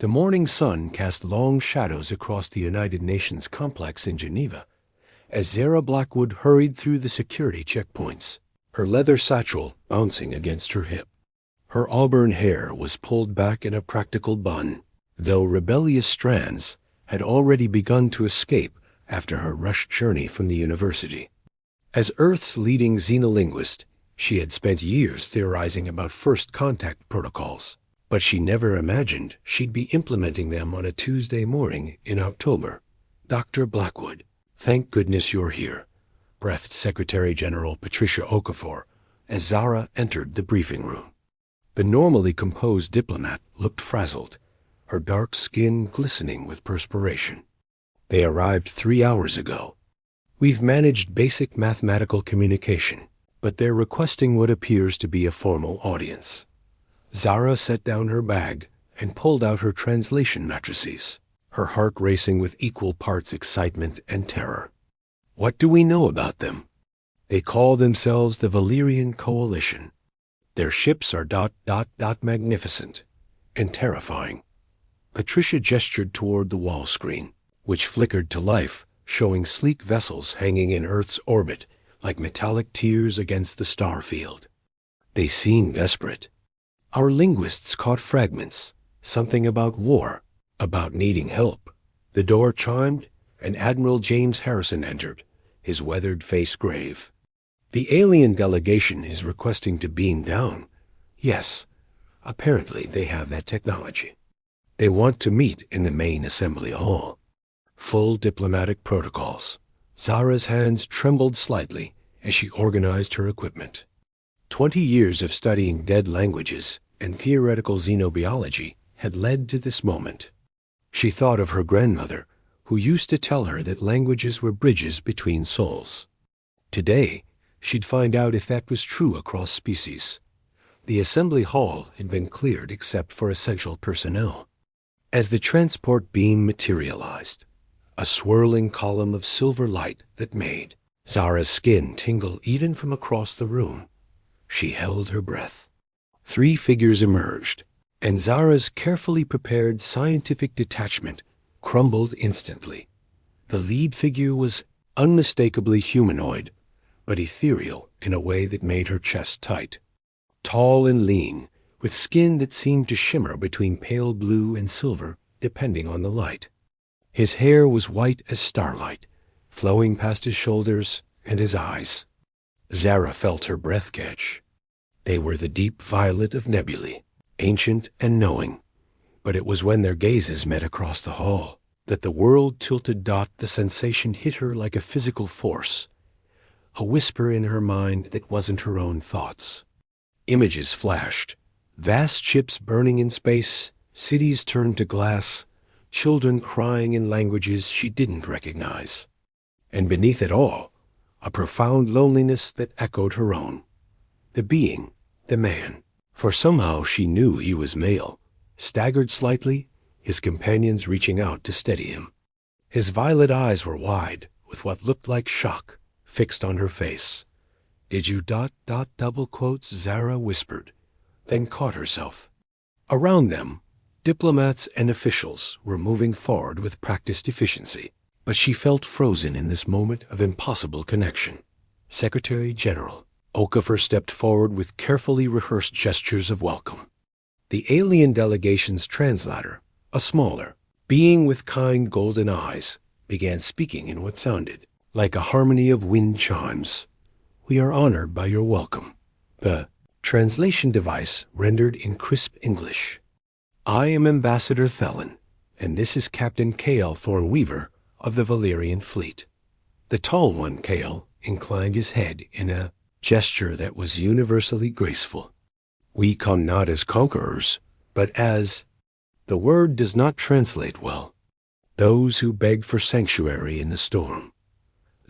The morning sun cast long shadows across the United Nations complex in Geneva as Zara Blackwood hurried through the security checkpoints, her leather satchel bouncing against her hip. Her auburn hair was pulled back in a practical bun, though rebellious strands had already begun to escape after her rushed journey from the university. As Earth's leading xenolinguist, she had spent years theorizing about first contact protocols, but she never imagined she'd be implementing them on a Tuesday morning in October. "Dr. Blackwood, thank goodness you're here," breathed Secretary General Patricia Okafor as Zara entered the briefing room. The normally composed diplomat looked frazzled, her dark skin glistening with perspiration. "They arrived 3 hours ago. We've managed basic mathematical communication, but they're requesting what appears to be a formal audience." Zara set down her bag and pulled out her translation matrices, her heart racing with equal parts excitement and terror. "What do we know about them?" "They call themselves the Valerian Coalition. Their ships are ... magnificent and terrifying." Patricia gestured toward the wall screen, which flickered to life, showing sleek vessels hanging in Earth's orbit like metallic tears against the star field. "They seem desperate." Our linguists caught fragments, something about war, about needing help. The door chimed, and Admiral James Harrison entered, his weathered face grave. "The alien delegation is requesting to beam down." "Yes, apparently they have that technology." "They want to meet in the main assembly hall." Full diplomatic protocols. Zara's hands trembled slightly as she organized her equipment. 20 years of studying dead languages and theoretical xenobiology had led to this moment. She thought of her grandmother, who used to tell her that languages were bridges between souls. Today, she'd find out if that was true across species. The assembly hall had been cleared except for essential personnel. As the transport beam materialized, a swirling column of silver light that made Zara's skin tingle even from across the room. She held her breath. 3 figures emerged, and Zara's carefully prepared scientific detachment crumbled instantly. The lead figure was unmistakably humanoid, but ethereal in a way that made her chest tight. Tall and lean, with skin that seemed to shimmer between pale blue and silver, depending on the light. His hair was white as starlight, flowing past his shoulders and his eyes. Zara felt her breath catch. They were the deep violet of nebulae, ancient and knowing. But it was when their gazes met across the hall that the world tilted. The sensation hit her like a physical force, a whisper in her mind that wasn't her own thoughts. Images flashed, vast ships burning in space, cities turned to glass, children crying in languages she didn't recognize. And beneath it all, a profound loneliness that echoed her own. The being, the man, for somehow she knew he was male, staggered slightly, his companions reaching out to steady him. His violet eyes were wide, with what looked like shock fixed on her face. "Did you ... double quotes?" Zara whispered, then caught herself. Around them, diplomats and officials were moving forward with practiced efficiency, but she felt frozen in this moment of impossible connection. Secretary General Okafor stepped forward with carefully rehearsed gestures of welcome. The alien delegation's translator, a smaller being with kind golden eyes, began speaking in what sounded like a harmony of wind chimes. "We are honored by your welcome." The translation device rendered in crisp English. "I am Ambassador Thelen, and this is Captain K.L. Thornweaver of the Valerian fleet." The tall one, K.L., inclined his head in a gesture that was universally graceful. "We come not as conquerors, but as—" the word does not translate well. "Those who beg for sanctuary in the storm."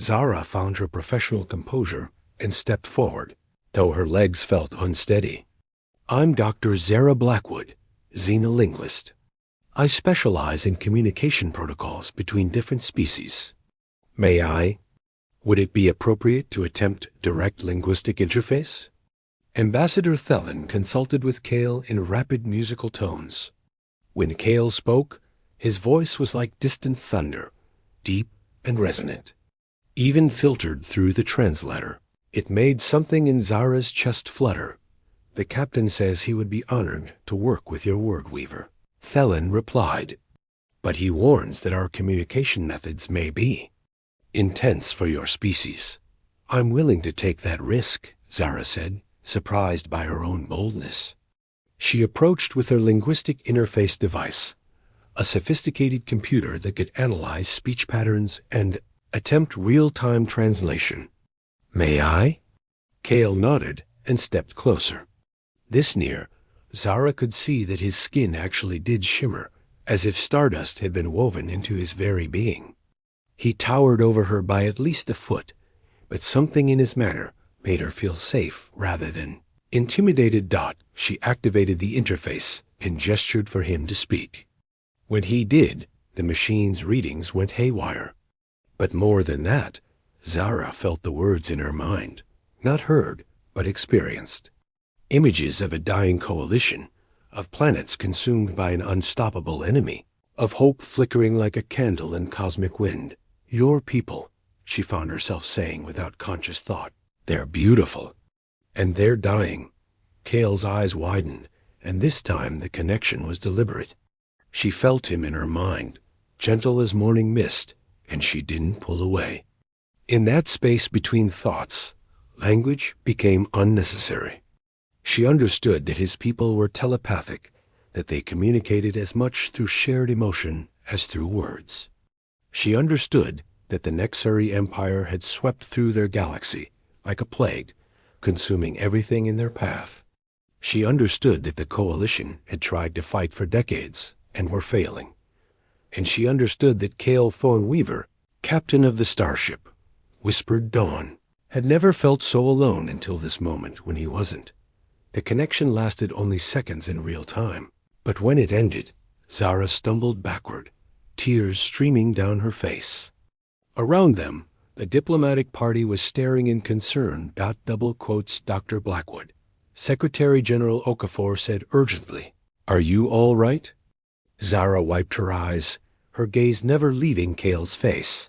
Zara found her professional composure and stepped forward, though her legs felt unsteady. "I'm Dr. Zara Blackwood, xenolinguist. I specialize in communication protocols between different species. May I? Would it be appropriate to attempt direct linguistic interface?" Ambassador Thelen consulted with Kale in rapid musical tones. When Kale spoke, his voice was like distant thunder, deep and resonant. Even filtered through the translator, it made something in Zara's chest flutter. "The captain says he would be honored to work with your word weaver," Thelen replied. "But he warns that our communication methods may be intense for your species." "I'm willing to take that risk," Zara said, surprised by her own boldness. She approached with her linguistic interface device, a sophisticated computer that could analyze speech patterns and attempt real-time translation. "May I?" Kale nodded and stepped closer. This near, Zara could see that his skin actually did shimmer, as if stardust had been woven into his very being. He towered over her by at least a foot, but something in his manner made her feel safe rather than intimidated. She activated the interface and gestured for him to speak. When he did, the machine's readings went haywire. But more than that, Zara felt the words in her mind, not heard, but experienced. Images of a dying coalition, of planets consumed by an unstoppable enemy, of hope flickering like a candle in cosmic wind. "Your people," she found herself saying without conscious thought. "They're beautiful. And they're dying." Kale's eyes widened, and this time the connection was deliberate. She felt him in her mind, gentle as morning mist, and she didn't pull away. In that space between thoughts, language became unnecessary. She understood that his people were telepathic, that they communicated as much through shared emotion as through words. She understood that the Nexari Empire had swept through their galaxy like a plague, consuming everything in their path. She understood that the Coalition had tried to fight for decades and were failing. And she understood that Kale Thornweaver, captain of the starship, Whispered Dawn, had never felt so alone until this moment when he wasn't. The connection lasted only seconds in real time, but when it ended, Zara stumbled backward, tears streaming down her face. Around them, the diplomatic party was staring in concern. Dr. Blackwood. Secretary General Okafor said urgently, "Are you all right?" Zara wiped her eyes, her gaze never leaving Kale's face.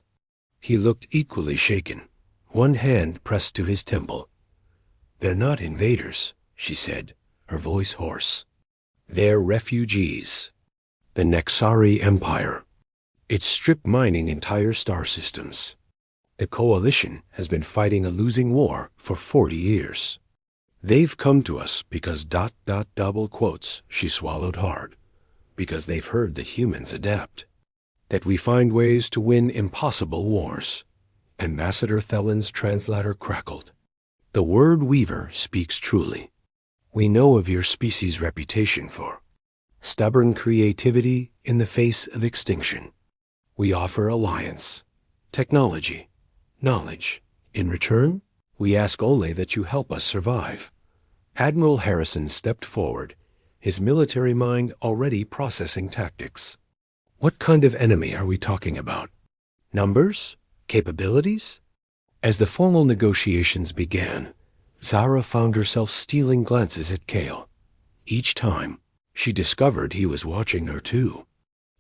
He looked equally shaken, one hand pressed to his temple. "They're not invaders," she said, her voice hoarse. "They're refugees. The Nexari Empire. It's strip mining entire star systems. The Coalition has been fighting a losing war for 40 years. They've come to us because ... she swallowed hard, because they've heard that humans adapt, that we find ways to win impossible wars." Ambassador Thelen's translator crackled. "The word weaver speaks truly. We know of your species' reputation for stubborn creativity in the face of extinction. We offer alliance, technology, knowledge. In return, we ask only that you help us survive." Admiral Harrison stepped forward, his military mind already processing tactics. "What kind of enemy are we talking about? Numbers? Capabilities?" As the formal negotiations began, Zara found herself stealing glances at Kale. Each time, she discovered he was watching her too.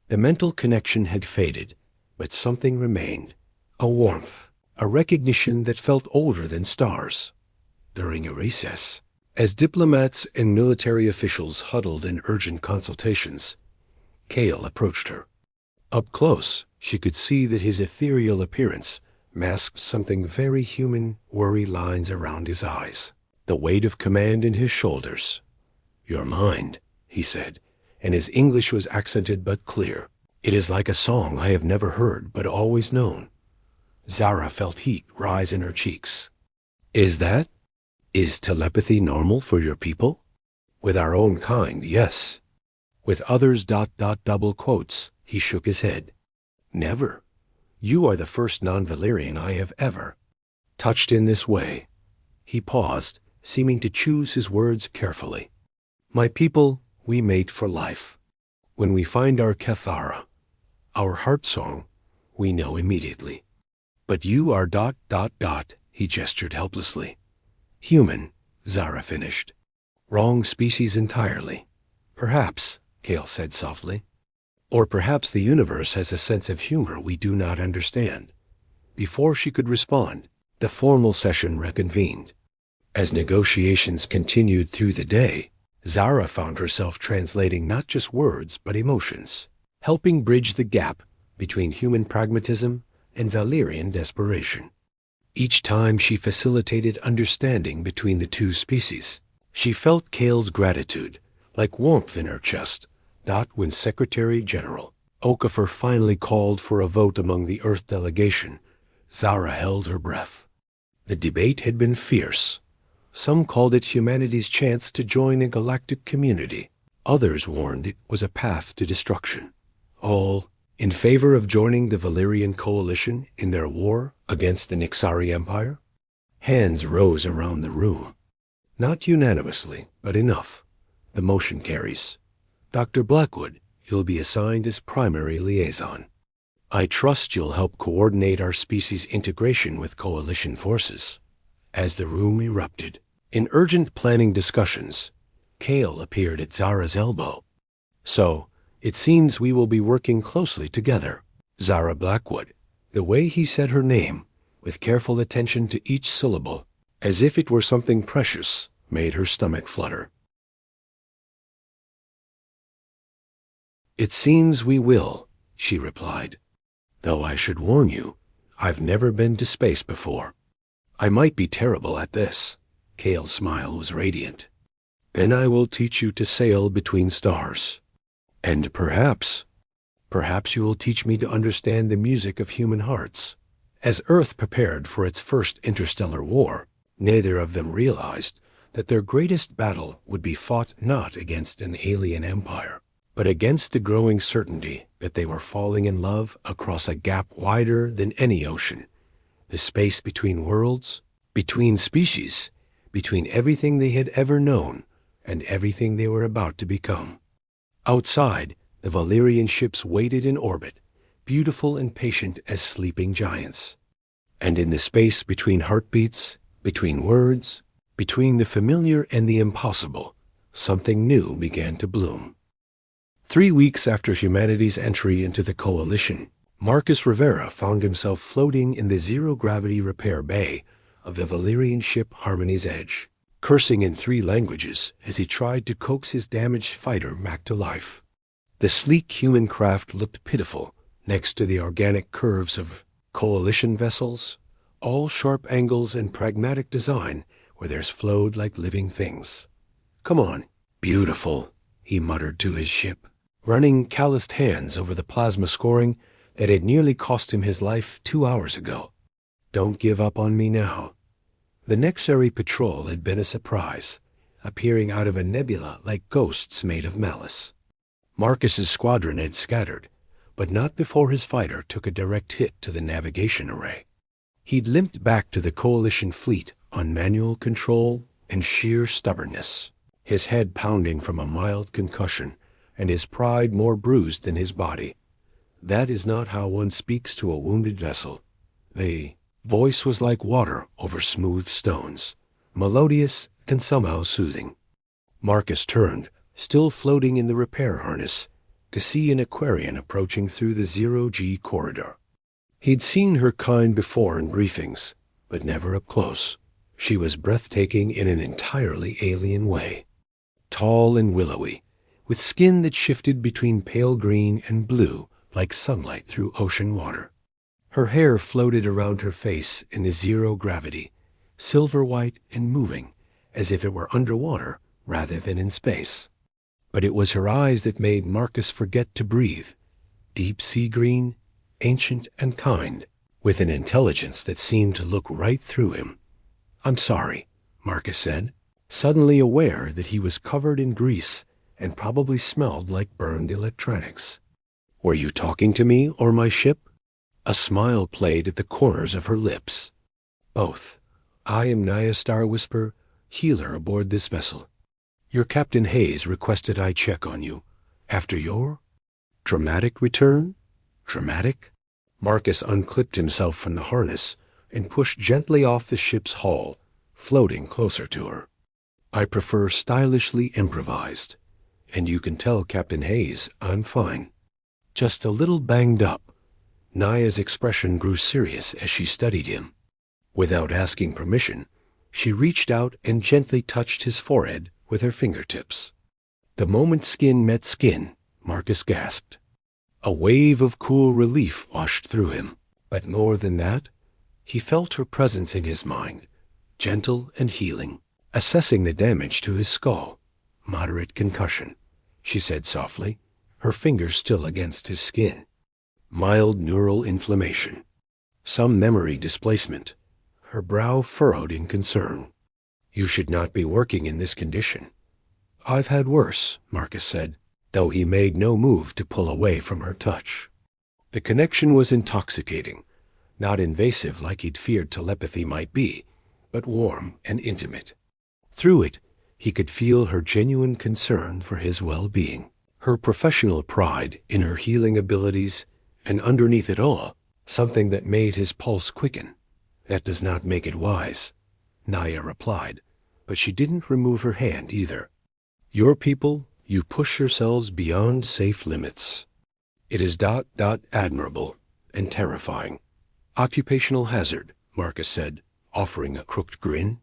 The mental connection had faded, but something remained, a warmth, a recognition that felt older than stars. During a recess, as diplomats and military officials huddled in urgent consultations, Kale approached her. Up close, she could see that his ethereal appearance masked something very human, worry lines around his eyes, the weight of command in his shoulders. "Your mind," he said, and his English was accented but clear. "It is like a song I have never heard but always known." Zara felt heat rise in her cheeks. Is telepathy normal for your people?" "With our own kind, yes. With others ... He shook his head. "Never. You are the first non-Valyrian I have ever touched in this way." He paused, seeming to choose his words carefully. "My people, we mate for life. When we find our Kethara, our heart song, we know immediately. But you are ... He gestured helplessly. "Human," Zara finished. "Wrong species entirely. Perhaps, Kale said softly. Or perhaps the universe has a sense of humor we do not understand. Before she could respond, the formal session reconvened. As negotiations continued through the day, Zara found herself translating not just words but emotions, helping bridge the gap between human pragmatism and Valyrian desperation. Each time she facilitated understanding between the two species, she felt Kale's gratitude, like warmth in her chest. Not when Secretary General Okafor finally called for a vote among the Earth delegation, Zara held her breath. The debate had been fierce. Some called it humanity's chance to join a galactic community. Others warned it was a path to destruction. All in favor of joining the Valyrian coalition in their war against the Nixari Empire. Hands rose around the room. Not unanimously, but enough. The motion carries. Dr. Blackwood, you'll be assigned as primary liaison. I trust you'll help coordinate our species' integration with coalition forces. As the room erupted, in urgent planning discussions, Kale appeared at Zara's elbow. So, it seems we will be working closely together. Zara Blackwood. The way he said her name, with careful attention to each syllable, as if it were something precious, made her stomach flutter. It seems we will, she replied. Though I should warn you, I've never been to space before. I might be terrible at this. Kale's smile was radiant. Then I will teach you to sail between stars. And perhaps you will teach me to understand the music of human hearts. As Earth prepared for its first interstellar war, neither of them realized that their greatest battle would be fought not against an alien empire, but against the growing certainty that they were falling in love across a gap wider than any ocean, the space between worlds, between species, between everything they had ever known and everything they were about to become. Outside, the Valyrian ships waited in orbit, beautiful and patient as sleeping giants. And in the space between heartbeats, between words, between the familiar and the impossible, something new began to bloom. 3 weeks after humanity's entry into the coalition, Marcus Rivera found himself floating in the zero-gravity repair bay of the Valyrian ship Harmony's Edge, cursing in 3 languages as he tried to coax his damaged fighter back to life. The sleek human craft looked pitiful next to the organic curves of coalition vessels, all sharp angles and pragmatic design where theirs flowed like living things. Come on, beautiful, he muttered to his ship, running calloused hands over the plasma scoring that had nearly cost him his life 2 hours ago. Don't give up on me now. The Nexari patrol had been a surprise, appearing out of a nebula like ghosts made of malice. Marcus's squadron had scattered, but not before his fighter took a direct hit to the navigation array. He'd limped back to the coalition fleet on manual control and sheer stubbornness, his head pounding from a mild concussion and his pride more bruised than his body. That is not how one speaks to a wounded vessel. The voice was like water over smooth stones, melodious and somehow soothing. Marcus turned, still floating in the repair harness, to see an Aquarian approaching through the zero-G corridor. He'd seen her kind before in briefings, but never up close. She was breathtaking in an entirely alien way. Tall and willowy, with skin that shifted between pale green and blue like sunlight through ocean water. Her hair floated around her face in the zero gravity, silver white and moving, as if it were underwater rather than in space. But it was her eyes that made Marcus forget to breathe, deep sea green, ancient and kind, with an intelligence that seemed to look right through him. I'm sorry, Marcus said, suddenly aware that he was covered in grease and probably smelled like burned electronics. Were you talking to me or my ship? A smile played at the corners of her lips. Both. I am Naya Star Whisper, healer aboard this vessel. Your Captain Hayes requested I check on you. After your dramatic return? Dramatic? Marcus unclipped himself from the harness and pushed gently off the ship's hull, floating closer to her. I prefer stylishly improvised. And you can tell Captain Hayes I'm fine. Just a little banged up. Naya's expression grew serious as she studied him. Without asking permission, she reached out and gently touched his forehead with her fingertips. The moment skin met skin, Marcus gasped. A wave of cool relief washed through him. But more than that, he felt her presence in his mind, gentle and healing. Assessing the damage to his skull. Moderate concussion, she said softly, her fingers still against his skin. Mild neural inflammation. Some memory displacement. Her brow furrowed in concern. You should not be working in this condition. I've had worse, Marcus said, though he made no move to pull away from her touch. The connection was intoxicating, not invasive like he'd feared telepathy might be, but warm and intimate. Through it, he could feel her genuine concern for his well-being, her professional pride in her healing abilities, and underneath it all, something that made his pulse quicken. That does not make it wise, Naya replied, but she didn't remove her hand either. Your people, you push yourselves beyond safe limits. It is admirable and terrifying. Occupational hazard, Marcus said, offering a crooked grin.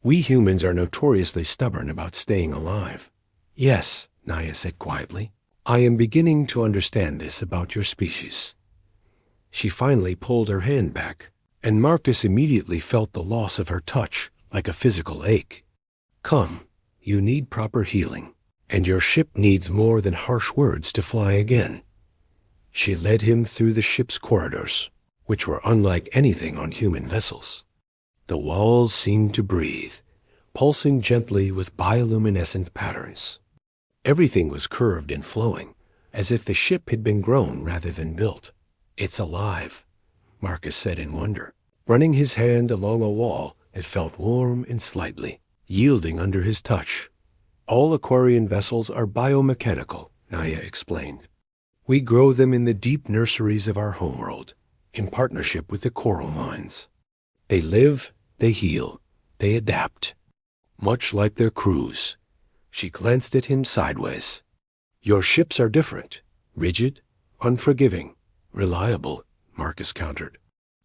We humans are notoriously stubborn about staying alive. Yes, Naya said quietly. I am beginning to understand this about your species. She finally pulled her hand back, and Marcus immediately felt the loss of her touch like a physical ache. Come, you need proper healing, and your ship needs more than harsh words to fly again. She led him through the ship's corridors, which were unlike anything on human vessels. The walls seemed to breathe, pulsing gently with bioluminescent patterns. Everything was curved and flowing, as if the ship had been grown rather than built. It's alive, Marcus said in wonder, running his hand along a wall that felt warm and slightly, yielding under his touch. All Aquarian vessels are biomechanical, Naya explained. We grow them in the deep nurseries of our homeworld, in partnership with the coral mines. They live, they heal, they adapt. Much like their crews. She glanced at him sideways. Your ships are different, rigid, unforgiving, reliable, Marcus countered.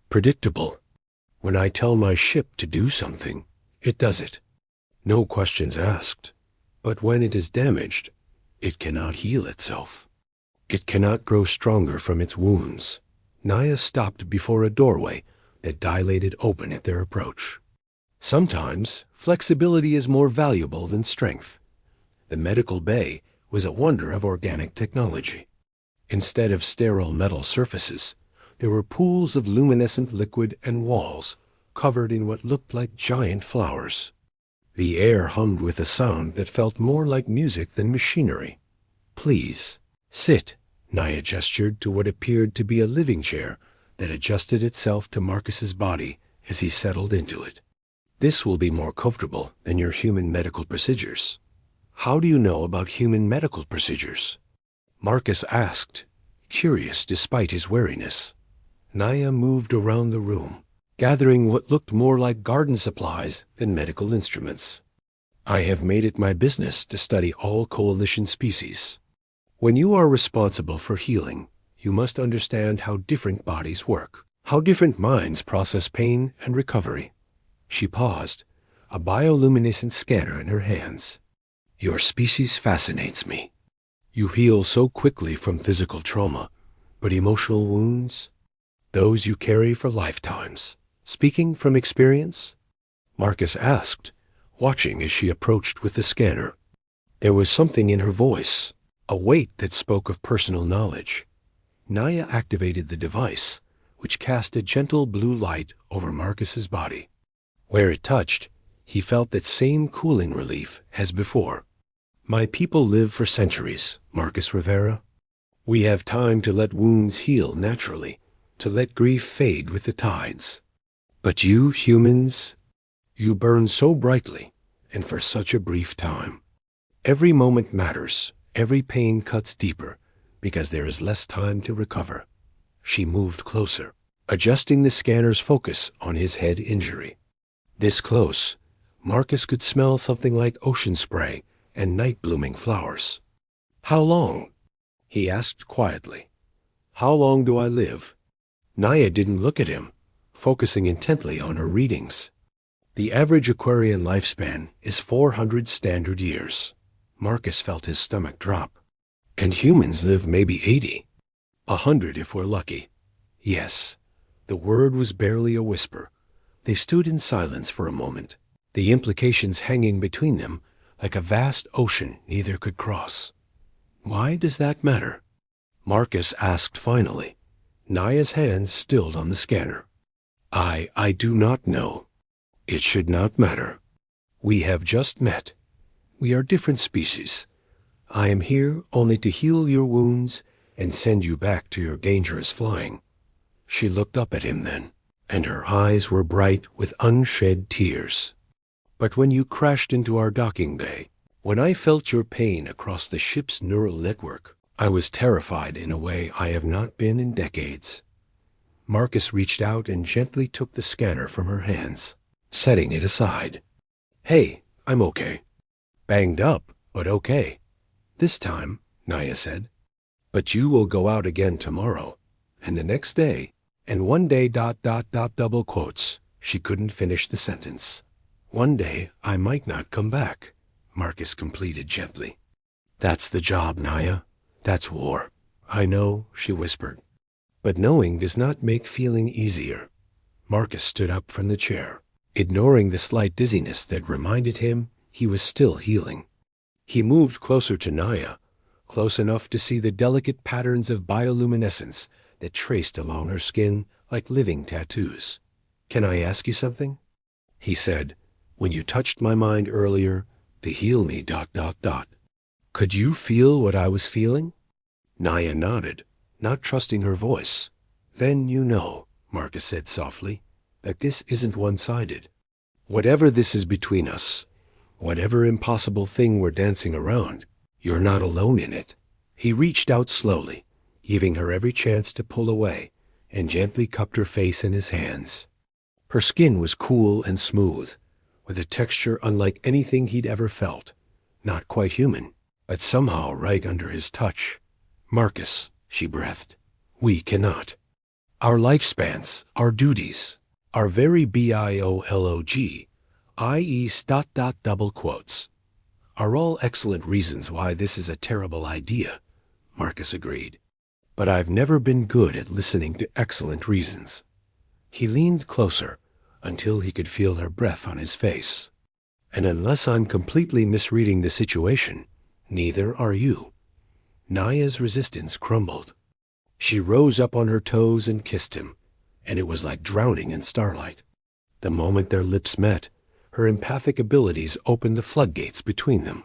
Predictable. When I tell my ship to do something, it does it. No questions asked. But when it is damaged, it cannot heal itself. It cannot grow stronger from its wounds. Naya stopped before a doorway that dilated open at their approach. Sometimes, flexibility is more valuable than strength. The medical bay was a wonder of organic technology. Instead of sterile metal surfaces, there were pools of luminescent liquid and walls covered in what looked like giant flowers. The air hummed with a sound that felt more like music than machinery. Please, sit, Naya gestured to what appeared to be a living chair that adjusted itself to Marcus's body as he settled into it. This will be more comfortable than your human medical procedures. How do you know about human medical procedures? Marcus asked, curious despite his wariness. Naya moved around the room, gathering what looked more like garden supplies than medical instruments. I have made it my business to study all coalition species. When you are responsible for healing, you must understand how different bodies work, how different minds process pain and recovery. She paused, a bioluminescent scanner in her hands. Your species fascinates me. You heal so quickly from physical trauma, but emotional wounds? Those you carry for lifetimes. Speaking from experience? Marcus asked, watching as she approached with the scanner. There was something in her voice, a weight that spoke of personal knowledge. Naya activated the device, which cast a gentle blue light over Marcus's body. Where it touched, he felt that same cooling relief as before. My people live for centuries, Marcus Rivera. We have time to let wounds heal naturally, to let grief fade with the tides. But you humans, you burn so brightly and for such a brief time. Every moment matters, every pain cuts deeper, because there is less time to recover. She moved closer, adjusting the scanner's focus on his head injury. This close, Marcus could smell something like ocean spray and night-blooming flowers. How long? He asked quietly. How long do I live? Naya didn't look at him, focusing intently on her readings. The average Aquarian lifespan is 400 standard years. Marcus felt his stomach drop. And humans live maybe 80. 100 if we're lucky. Yes. The word was barely a whisper. They stood in silence for a moment, the implications hanging between them like a vast ocean neither could cross. Why does that matter? Marcus asked finally, Naya's hands stilled on the scanner. I do not know. It should not matter. We have just met. We are different species. I am here only to heal your wounds and send you back to your dangerous flying. She looked up at him then, and her eyes were bright with unshed tears. But when you crashed into our docking bay, when I felt your pain across the ship's neural network, I was terrified in a way I have not been in decades. Marcus reached out and gently took the scanner from her hands, setting it aside. Hey, I'm okay. Banged up, but okay. This time, Naya said. But you will go out again tomorrow, and the next day, and one day ... double quotes. She couldn't finish the sentence. One day I might not come back, Marcus completed gently. That's the job, Naya. That's war. I know, she whispered. But knowing does not make feeling easier. Marcus stood up from the chair, ignoring the slight dizziness that reminded him he was still healing. He moved closer to Naya, close enough to see the delicate patterns of bioluminescence that traced along her skin like living tattoos. Can I ask you something? He said, when you touched my mind earlier to heal me ... Could you feel what I was feeling? Naya nodded, not trusting her voice. Then you know, Marcus said softly, that this isn't one-sided. Whatever this is between us, whatever impossible thing we're dancing around, you're not alone in it. He reached out slowly, giving her every chance to pull away, and gently cupped her face in his hands. Her skin was cool and smooth, with a texture unlike anything he'd ever felt. Not quite human, but somehow right under his touch. Marcus, she breathed, we cannot. Our lifespans, our duties, our very biolog, i.e. ... double quotes, are all excellent reasons why this is a terrible idea, Marcus agreed. But I've never been good at listening to excellent reasons. He leaned closer until he could feel her breath on his face. And unless I'm completely misreading the situation, neither are you. Naya's resistance crumbled. She rose up on her toes and kissed him, and it was like drowning in starlight. The moment their lips met, her empathic abilities opened the floodgates between them.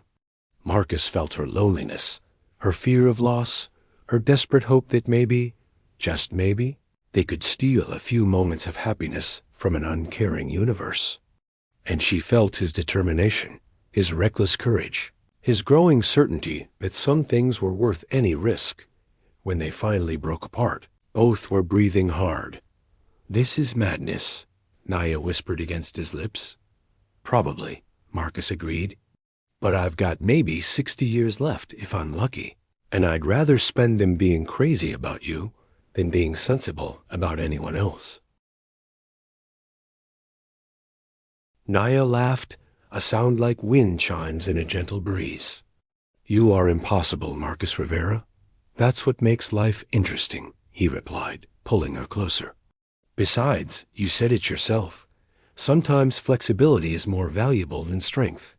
Marcus felt her loneliness, her fear of loss, her desperate hope that maybe, just maybe, they could steal a few moments of happiness from an uncaring universe. And she felt his determination, his reckless courage, his growing certainty that some things were worth any risk. When they finally broke apart, both were breathing hard. This is madness, Naya whispered against his lips. Probably, Marcus agreed. But I've got maybe 60 years left if I'm lucky, and I'd rather spend them being crazy about you than being sensible about anyone else. Naya laughed, a sound like wind chimes in a gentle breeze. You are impossible, Marcus Rivera. That's what makes life interesting, he replied, pulling her closer. Besides, you said it yourself. Sometimes flexibility is more valuable than strength.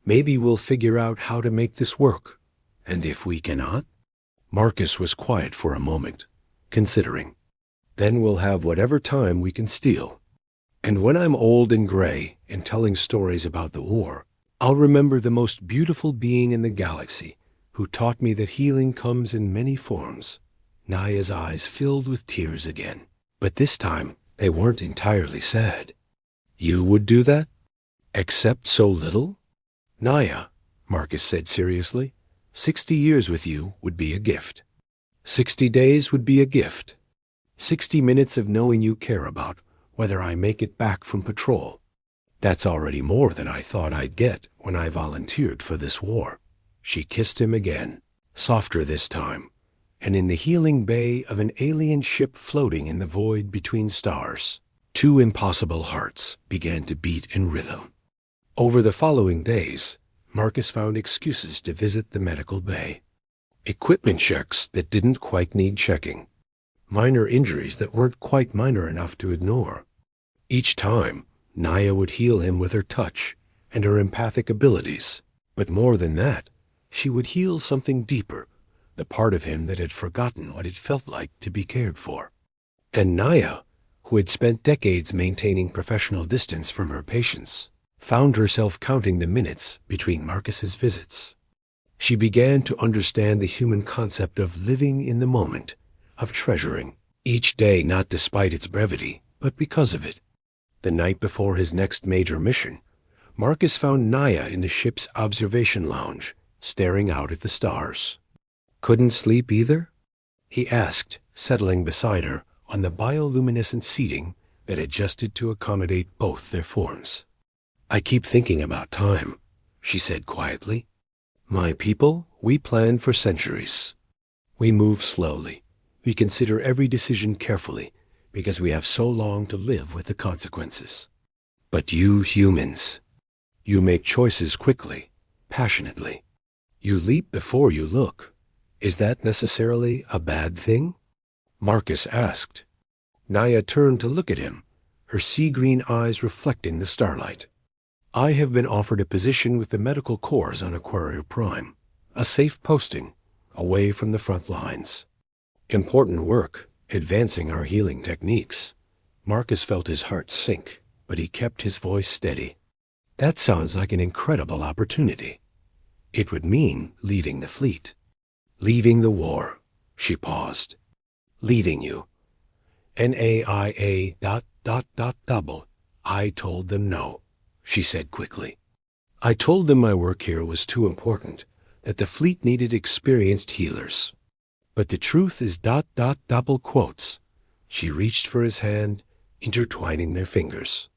Maybe we'll figure out how to make this work. And if we cannot? Marcus was quiet for a moment, considering. Then we'll have whatever time we can steal. And when I'm old and gray and telling stories about the war, I'll remember the most beautiful being in the galaxy who taught me that healing comes in many forms. Naya's eyes filled with tears again, but this time they weren't entirely sad. You would do that? Accept so little? Naya, Marcus said seriously, 60 years with you would be a gift. 60 days would be a gift. 60 minutes of knowing you care about whether I make it back from patrol. That's already more than I thought I'd get when I volunteered for this war. She kissed him again. softer this time, and in the healing bay of an alien ship floating in the void between stars, two impossible hearts began to beat in rhythm. Over the following days, Marcus found excuses to visit the medical bay. Equipment checks that didn't quite need checking. Minor injuries that weren't quite minor enough to ignore. Each time, Naya would heal him with her touch and her empathic abilities. But more than that, she would heal something deeper, the part of him that had forgotten what it felt like to be cared for. And Naya, who had spent decades maintaining professional distance from her patients, found herself counting the minutes between Marcus's visits. She began to understand the human concept of living in the moment, of treasuring each day not despite its brevity, but because of it. The night before his next major mission, Marcus found Naya in the ship's observation lounge, staring out at the stars. "Couldn't sleep either?" he asked, settling beside her on the bioluminescent seating that adjusted to accommodate both their forms. "I keep thinking about time," she said quietly. "My people, we plan for centuries. We move slowly. We consider every decision carefully because we have so long to live with the consequences. But you humans, you make choices quickly, passionately. You leap before you look. Is that necessarily a bad thing?" Marcus asked. Naya turned to look at him, her sea-green eyes reflecting the starlight. "I have been offered a position with the medical corps on Aquaria Prime, a safe posting, away from the front lines. Important work, advancing our healing techniques." Marcus felt his heart sink, but he kept his voice steady. "That sounds like an incredible opportunity. It would mean leaving the fleet. Leaving the war." She paused. "Leaving you. NAIA ... I told them no," she said quickly. "I told them my work here was too important, that the fleet needed experienced healers. But the truth is ... quotes. She reached for his hand, intertwining their fingers.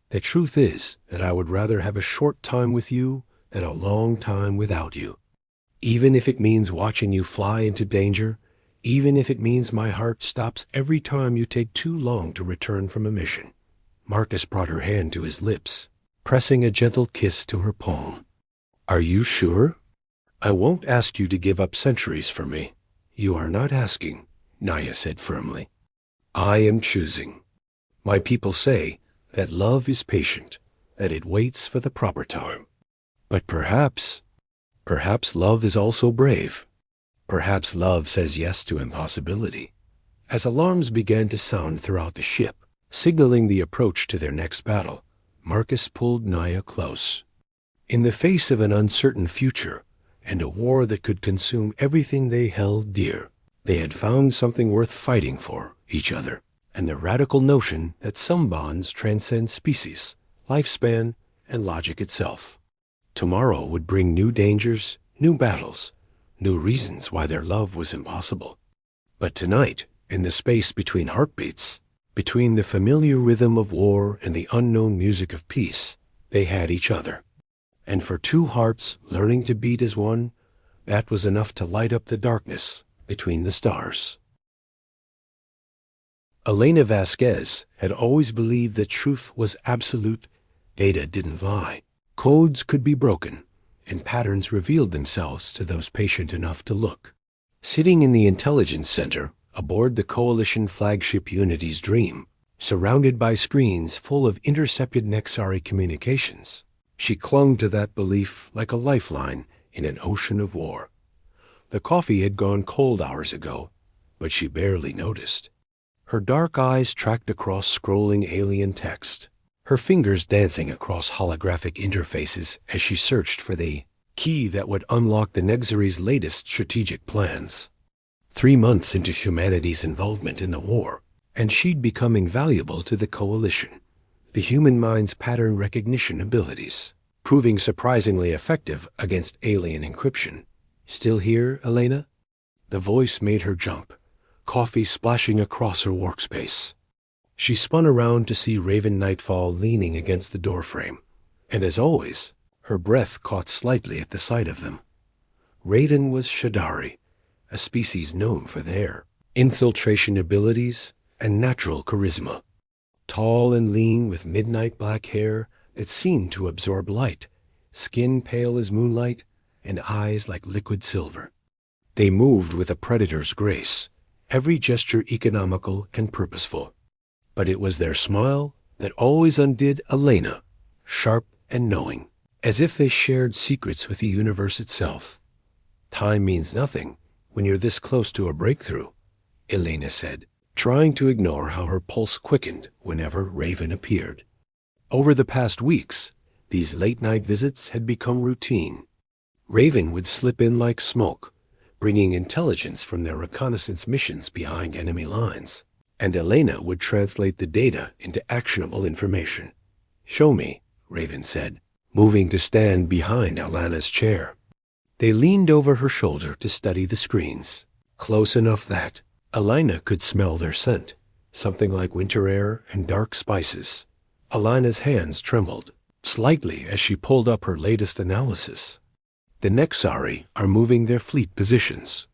"The truth is that I would rather have a short time with you than a long time without you. Even if it means watching you fly into danger, even if it means my heart stops every time you take too long to return from a mission." Marcus brought her hand to his lips, pressing a gentle kiss to her palm. "Are you sure? I won't ask you to give up centuries for me." "You are not asking," Naya said firmly. "I am choosing. My people say that love is patient, that it waits for the proper time. But perhaps love is also brave. Perhaps love says yes to impossibility." As alarms began to sound throughout the ship, signaling the approach to their next battle, Marcus pulled Naya close. In the face of an uncertain future and a war that could consume everything they held dear, they had found something worth fighting for, each other, and the radical notion that some bonds transcend species, lifespan, and logic itself. Tomorrow would bring new dangers, new battles, new reasons why their love was impossible. But tonight, in the space between heartbeats, between the familiar rhythm of war and the unknown music of peace, they had each other. And for two hearts learning to beat as one, that was enough to light up the darkness between the stars. Elena Vasquez had always believed that truth was absolute, data didn't lie, codes could be broken, and patterns revealed themselves to those patient enough to look. Sitting in the intelligence center aboard the Coalition flagship Unity's Dream, surrounded by screens full of intercepted Nexari communications, she clung to that belief like a lifeline in an ocean of war. The coffee had gone cold hours ago, but she barely noticed. Her dark eyes tracked across scrolling alien text, her fingers dancing across holographic interfaces as she searched for the key that would unlock the Nexari's latest strategic plans. 3 months into humanity's involvement in the war, and she'd become invaluable to the Coalition. The human mind's pattern recognition abilities, proving surprisingly effective against alien encryption. "Still here, Elena?" The voice made her jump, coffee splashing across her workspace. She spun around to see Raven Nightfall leaning against the doorframe, and as always, her breath caught slightly at the sight of them. Raven was Shadari, a species known for their infiltration abilities and natural charisma. Tall and lean with midnight black hair that seemed to absorb light, skin pale as moonlight, and eyes like liquid silver. They moved with a predator's grace, every gesture economical and purposeful. But it was their smile that always undid Elena, sharp and knowing, as if they shared secrets with the universe itself. Time means nothing when you're this close to a breakthrough, Elena said, trying to ignore how her pulse quickened whenever Raven appeared. Over the past weeks, these late-night visits had become routine. Raven would slip in like smoke, bringing intelligence from their reconnaissance missions behind enemy lines, and Elena would translate the data into actionable information. "Show me," Raven said, moving to stand behind Alana's chair. They leaned over her shoulder to study the screens, close enough that Elena could smell their scent, something like winter air and dark spices. Alana's hands trembled slightly as she pulled up her latest analysis. The Nexari are moving their fleet positions.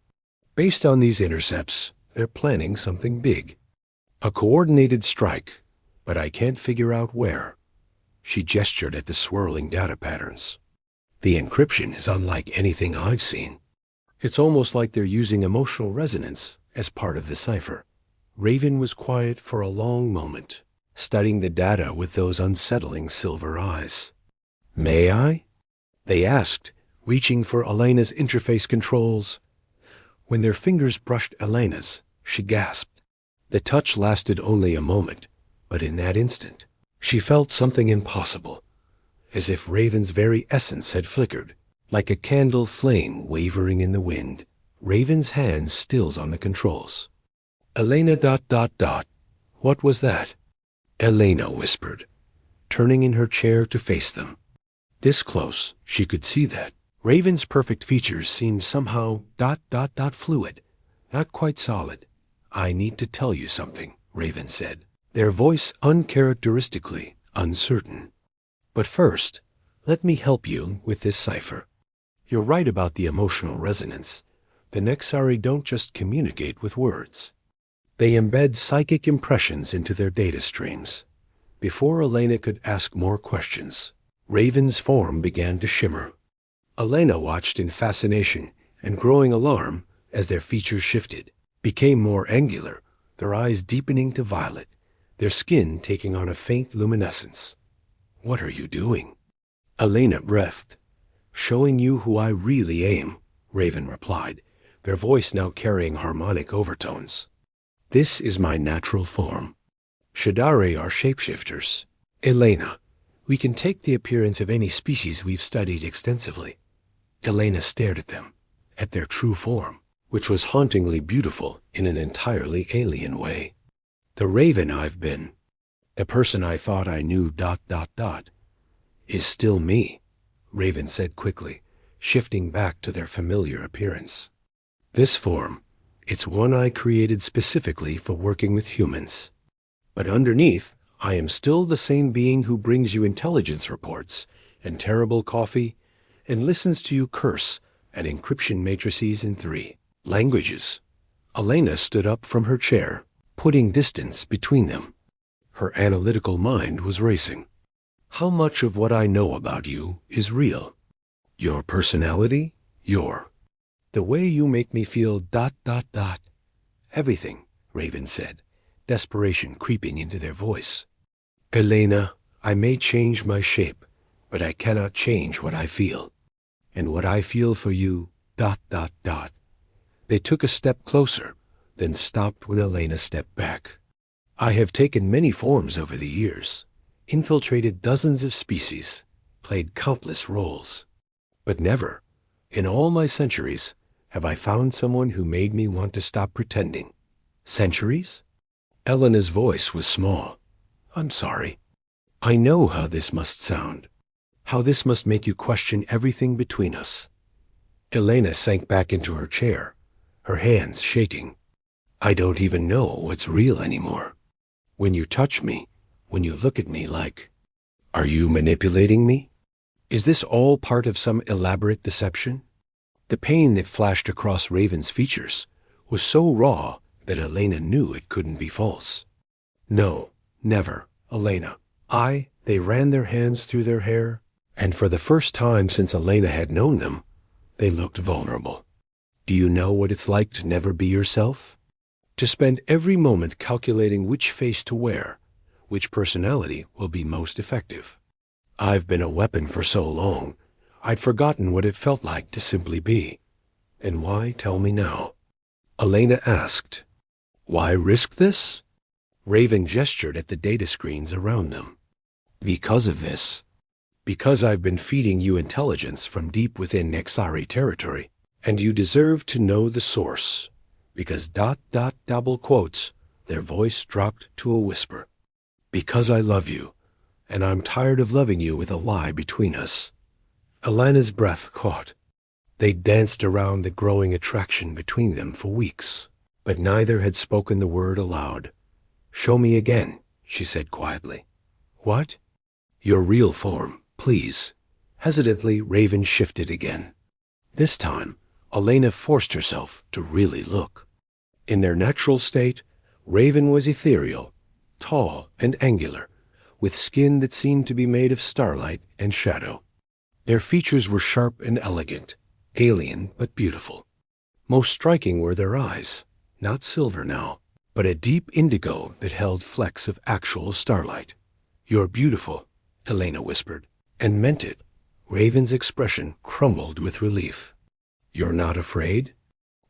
Based on these intercepts, they're planning something big. A coordinated strike, but I can't figure out where. She gestured at the swirling data patterns. The encryption is unlike anything I've seen. It's almost like they're using emotional resonance as part of the cipher. Raven was quiet for a long moment, studying the data with those unsettling silver eyes. "May I?" they asked, reaching for Elena's interface controls. When their fingers brushed Elena's, she gasped. The touch lasted only a moment, but in that instant, she felt something impossible, as if Raven's very essence had flickered, like a candle flame wavering in the wind. Raven's hands stilled on the controls. "Elena ... What was that?" Elena whispered, turning in her chair to face them. This close, she could see that Raven's perfect features seemed somehow ... fluid, not quite solid. "I need to tell you something," Raven said, their voice uncharacteristically uncertain. "But first, let me help you with this cipher. You're right about the emotional resonance. The Nexari don't just communicate with words. They embed psychic impressions into their data streams." Before Elena could ask more questions, Raven's form began to shimmer. Elena watched in fascination and growing alarm as their features shifted, became more angular, their eyes deepening to violet, their skin taking on a faint luminescence. "What are you doing?" Elena breathed. "Showing you who I really am," Raven replied, their voice now carrying harmonic overtones. "This is my natural form. Shadari are shapeshifters. Elena, we can take the appearance of any species we've studied extensively." Elena stared at them, at their true form, which was hauntingly beautiful in an entirely alien way. "The Raven I've been, the person I thought I knew ... is still me," Raven said quickly, shifting back to their familiar appearance. "This form, it's one I created specifically for working with humans. But underneath, I am still the same being who brings you intelligence reports and terrible coffee and listens to you curse at encryption matrices in 3 languages." Elena stood up from her chair, putting distance between them. Her analytical mind was racing. "How much of what I know about you is real? Your personality? The way you make me feel ... Everything," Raven said, desperation creeping into their voice. "Elena, I may change my shape, but I cannot change what I feel. And what I feel for you ... They took a step closer, then stopped when Elena stepped back. "I have taken many forms over the years, infiltrated dozens of species, played countless roles. But never, in all my centuries, have I found someone who made me want to stop pretending." "Centuries?" Elena's voice was small. "I'm sorry. I know how this must sound, how this must make you question everything between us." Elena sank back into her chair, her hands shaking. "I don't even know what's real anymore. When you touch me, when you look at me like... Are you manipulating me? Is this all part of some elaborate deception?" The pain that flashed across Raven's features was so raw that Elena knew it couldn't be false. No, never, Elena. They ran their hands through their hair, and for the first time since Elena had known them, they looked vulnerable. Do you know what it's like to never be yourself? To spend every moment calculating which face to wear, which personality will be most effective. I've been a weapon for so long, I'd forgotten what it felt like to simply be. And why tell me now? Elena asked. Why risk this? Raven gestured at the data screens around them. Because of this. Because I've been feeding you intelligence from deep within Nexari territory, and you deserve to know the source. Because ... double quotes, their voice dropped to a whisper. Because I love you, and I'm tired of loving you with a lie between us. Elena's breath caught. They'd danced around the growing attraction between them for weeks, but neither had spoken the word aloud. Show me again, she said quietly. What? Your real form, please. Hesitantly, Raven shifted again. This time, Elena forced herself to really look. In their natural state, Raven was ethereal, tall and angular, with skin that seemed to be made of starlight and shadow. Their features were sharp and elegant, alien but beautiful. Most striking were their eyes, not silver now, but a deep indigo that held flecks of actual starlight. You're beautiful, Elena whispered, and meant it. Raven's expression crumbled with relief. You're not afraid?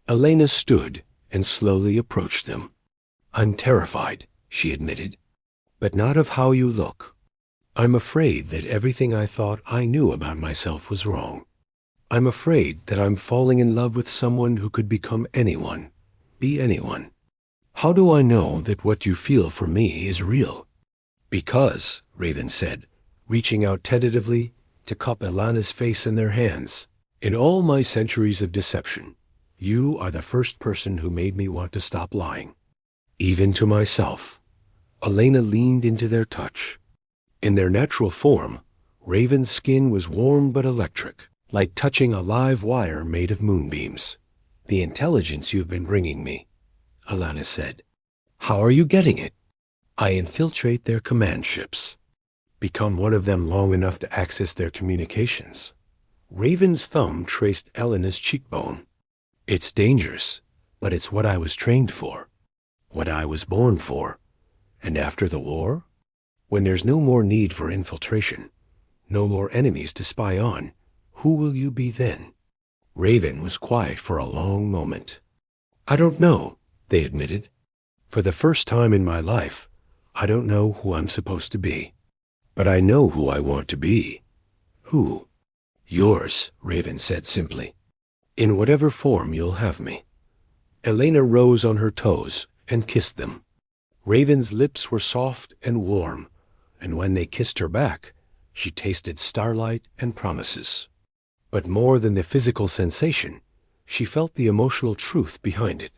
Elena stood and slowly approached them. I'm terrified, she admitted, but not of how you look. I'm afraid that everything I thought I knew about myself was wrong. I'm afraid that I'm falling in love with someone who could become anyone, be anyone. How do I know that what you feel for me is real? Because, Raven said, reaching out tentatively to cup Elena's face in their hands, in all my centuries of deception, you are the first person who made me want to stop lying. Even to myself. Elena leaned into their touch. In their natural form, Raven's skin was warm but electric, like touching a live wire made of moonbeams. The intelligence you've been bringing me, Elena said. How are you getting it? I infiltrate their command ships. Become one of them long enough to access their communications. Raven's thumb traced Elena's cheekbone. It's dangerous, but it's what I was trained for. What I was born for. And after the war? When there's no more need for infiltration, no more enemies to spy on, who will you be then? Raven was quiet for a long moment. I don't know, they admitted. For the first time in my life, I don't know who I'm supposed to be. But I know who I want to be. Who? Yours, Raven said simply. In whatever form you'll have me. Elena rose on her toes and kissed them. Raven's lips were soft and warm, and when they kissed her back, she tasted starlight and promises. But more than the physical sensation, she felt the emotional truth behind it.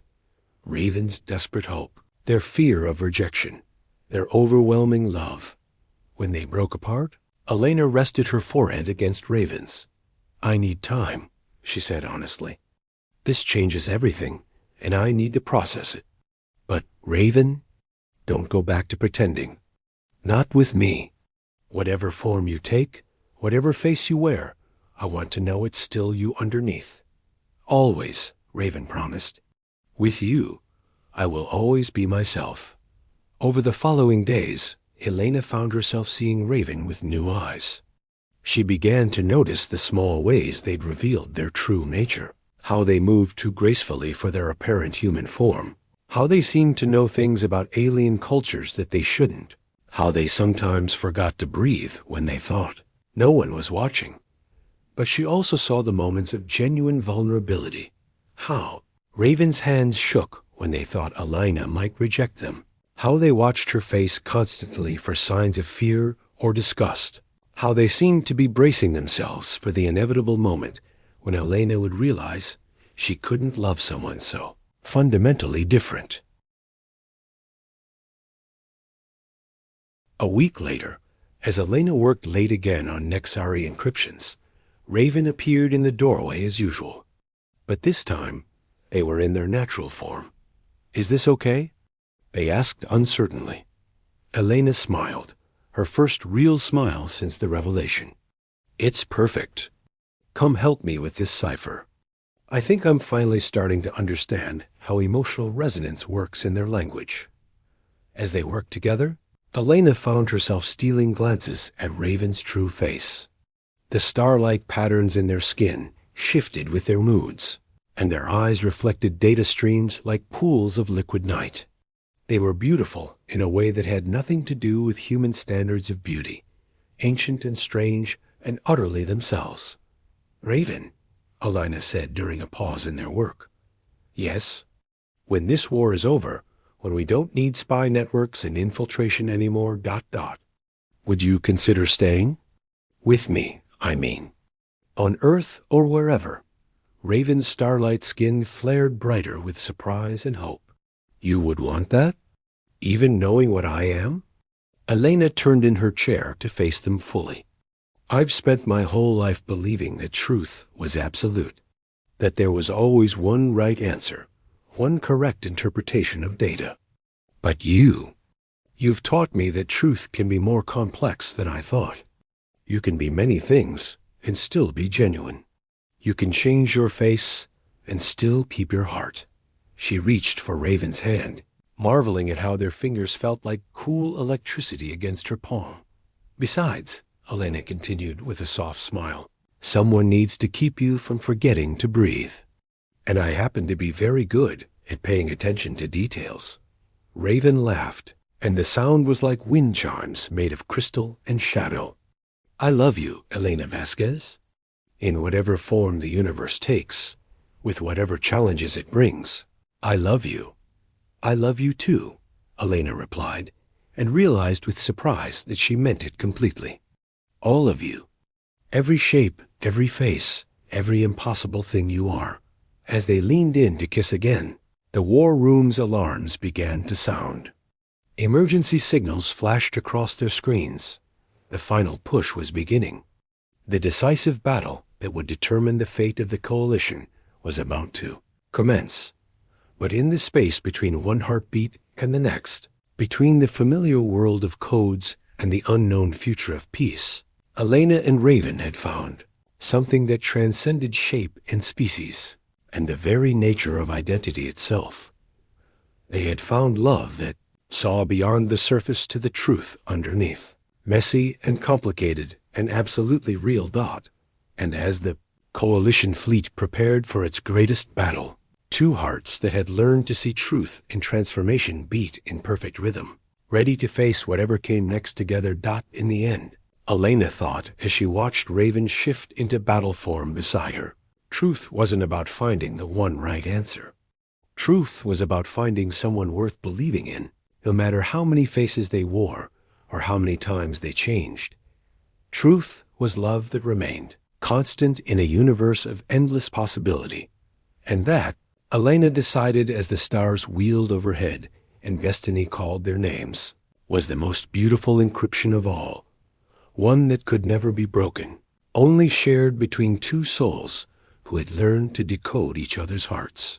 Raven's desperate hope, their fear of rejection, their overwhelming love. When they broke apart, Elena rested her forehead against Raven's. I need time, she said honestly. This changes everything, and I need to process it. But, Raven, don't go back to pretending. Not with me. Whatever form you take, whatever face you wear, I want to know it's still you underneath. Always, Raven promised. With you, I will always be myself. Over the following days, Elena found herself seeing Raven with new eyes. She began to notice the small ways they'd revealed their true nature, how they moved too gracefully for their apparent human form, how they seemed to know things about alien cultures that they shouldn't, how they sometimes forgot to breathe when they thought no one was watching. But she also saw the moments of genuine vulnerability, how Raven's hands shook when they thought Elena might reject them, how they watched her face constantly for signs of fear or disgust, how they seemed to be bracing themselves for the inevitable moment when Elena would realize she couldn't love someone so fundamentally different. A week later, as Elena worked late again on Nexari encryptions, Raven appeared in the doorway as usual. But this time, they were in their natural form. "Is this okay?" they asked uncertainly. Elena smiled, her first real smile since the revelation. "It's perfect. Come help me with this cipher. I think I'm finally starting to understand how emotional resonance works in their language." As they worked together, Elena found herself stealing glances at Raven's true face. The star-like patterns in their skin shifted with their moods, and their eyes reflected data streams like pools of liquid night. They were beautiful in a way that had nothing to do with human standards of beauty, ancient and strange and utterly themselves. "Raven," Elena said during a pause in their work. "Yes? When this war is over, when we don't need spy networks and infiltration anymore, ... would you consider staying? With me, I mean. On Earth or wherever." Raven's starlight skin flared brighter with surprise and hope. "You would want that? Even knowing what I am?" Elena turned in her chair to face them fully. "I've spent my whole life believing that truth was absolute, that there was always one right answer, one correct interpretation of data. But you've taught me that truth can be more complex than I thought. You can be many things and still be genuine. You can change your face and still keep your heart." She reached for Raven's hand, marveling at how their fingers felt like cool electricity against her palm. "Besides," Elena continued with a soft smile, "someone needs to keep you from forgetting to breathe. And I happen to be very good at paying attention to details." Raven laughed, and the sound was like wind chimes made of crystal and shadow. "I love you, Elena Vasquez. In whatever form the universe takes, with whatever challenges it brings, I love you." "I love you too," Elena replied, and realized with surprise that she meant it completely. "All of you. Every shape, every face, every impossible thing you are." As they leaned in to kiss again, the war room's alarms began to sound. Emergency signals flashed across their screens. The final push was beginning. The decisive battle that would determine the fate of the coalition was about to commence. But in the space between one heartbeat and the next, between the familiar world of codes and the unknown future of peace, Elena and Raven had found something that transcended shape and species, and the very nature of identity itself. They had found love that saw beyond the surface to the truth underneath, messy and complicated and absolutely real. And as the coalition fleet prepared for its greatest battle, two hearts that had learned to see truth and transformation beat in perfect rhythm, ready to face whatever came next together. In the end, Elena thought as she watched Raven shift into battle form beside her, truth wasn't about finding the one right answer. Truth was about finding someone worth believing in, no matter how many faces they wore or how many times they changed. Truth was love that remained, constant in a universe of endless possibility. And that, Elena decided as the stars wheeled overhead and destiny called their names, was the most beautiful encryption of all, one that could never be broken, only shared between two souls who had learned to decode each other's hearts.